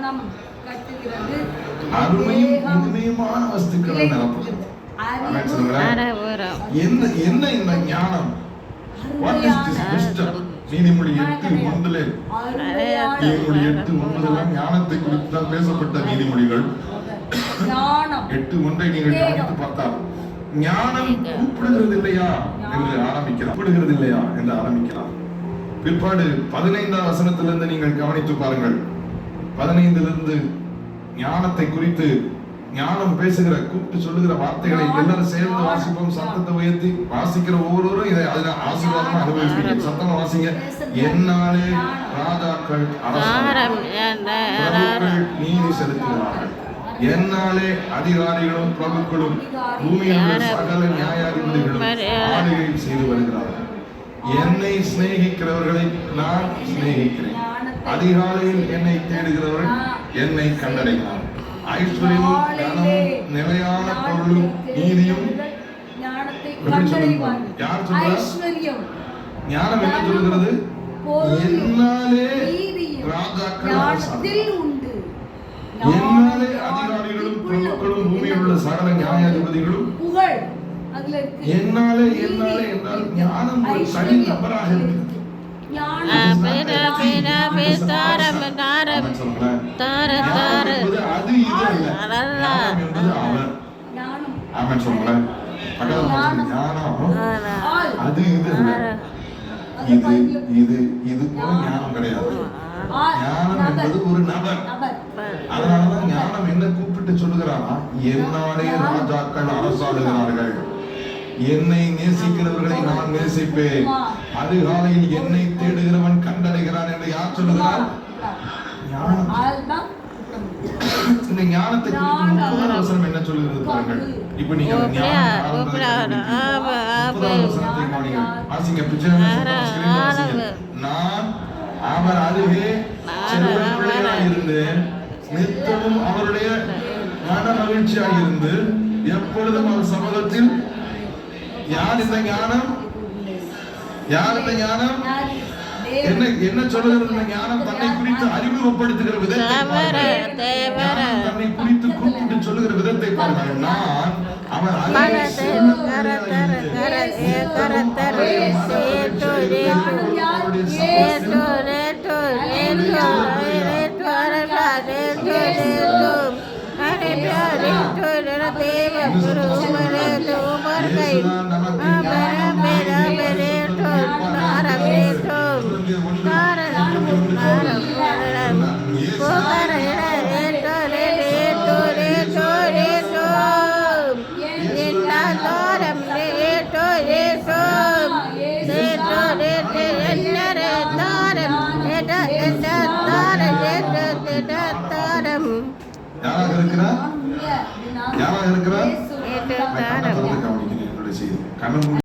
ஞானம் கட்டுகிறது, அருமையும் இனிமையுமான வஸ்துக்களை நிரப்புகிறது. என்ன இந்த ஞானம்? What is this wisdom? நீதிமொழி 8:9 ஞானத்தை குறித்து தான் பேசப்பட்ட நீதிமொழிகள். 8:1 நீங்கள் கவனித்து பார்த்தால் ஞானம் கூப்பிடுகிறது இல்லையா என்று ஆரம்பிக்கிறார், கூப்பிடுகிறது இல்லையா என்று ஆரம்பிக்கிறார். பிற்பாடு 15ஆம் வசனத்திலிருந்து நீங்கள் கவனித்து பாருங்கள். 15லிருந்து ஞானத்தை குறித்து ஞானம் பேசுகிற கூப்பிட்டு சொல்லுகிற வார்த்தைகளை எல்லாரும் சேர்ந்து வாசிப்போம். சத்தத்தை உயர்த்தி வாசிக்கிற ஒவ்வொருவரும் இதை ஆசீர்வாதமா அனுபவிப்பீங்க. சத்தமா வாசிங்க. என்னாலே ராஜாக்கள் அரசர்கள் நீதி செலுத்துகிறார்கள், என்னாலே அதிகாரிகளும் பிரபுக்களும் பூமியில் உள்ள சகல நியாயாதிபதிகளும் ஆளுகை செய்து வருகிறார்கள். என்னை சிநேகிக்கிறவர்களை நான் சிநேகிக்கிறேன், அதிகாலையில் என்னை தேடுகிறவர்கள் என்னை கண்டடைகிறார். ஐஸ்வர்யமும் கனமும் நிலையான பொருளும் நீதியும் யார் சொல்றார்? ஞானம் என்ன சொல்கிறது? என்னாலே ராஜாக்கள் உண்டு, என்னாலே அதிகாரிகளும் பிரபுக்களும் பூமியில் உள்ள சகல நியாயாதிபதிகளும் புகழ். என்னாலே என்னாலே என்றால் ஞானம் ஒரு தனி நபராக இருக்கிறது. அதனாலதான் ஞானம் என்ன கூப்பிட்டு சொல்லுகிறானா, என்னாலே ராஜாக்கள் அரசாளுகிறார்கள், என்னை நேசிக்கிறவர்களை நான் நேசிப்பேன், அதிகாலையில் என்னை தேடுகிறவன் கண்டடைகிறான் என்று யார் சொல்லுகிறார்? இந்த ஞானத்தை குறித்து வசனம் என்ன சொல்லுகிறது பாருங்கள். இப்ப நீங்க நான் அவர் அருகே செல்வர்களாக இருந்தேன், நித்தமும் அவருடைய மன மகிழ்ச்சியாக இருந்து எப்பொழுதும் அவர் சமூகத்தில். யார் இந்த ஞானம்? யார் இந்த ஞானம்? என்ன சொல்லுகிறது? இந்த ஞானம் தன்னை குறித்து அறிமுகப்படுத்துகிற விதத்தை பாருங்கள், தன்னை குறித்து கூப்பிட்டு சொல்லுகிற விதத்தை பாருங்கள். நான் அவர் யாராக இருக்கிறார்?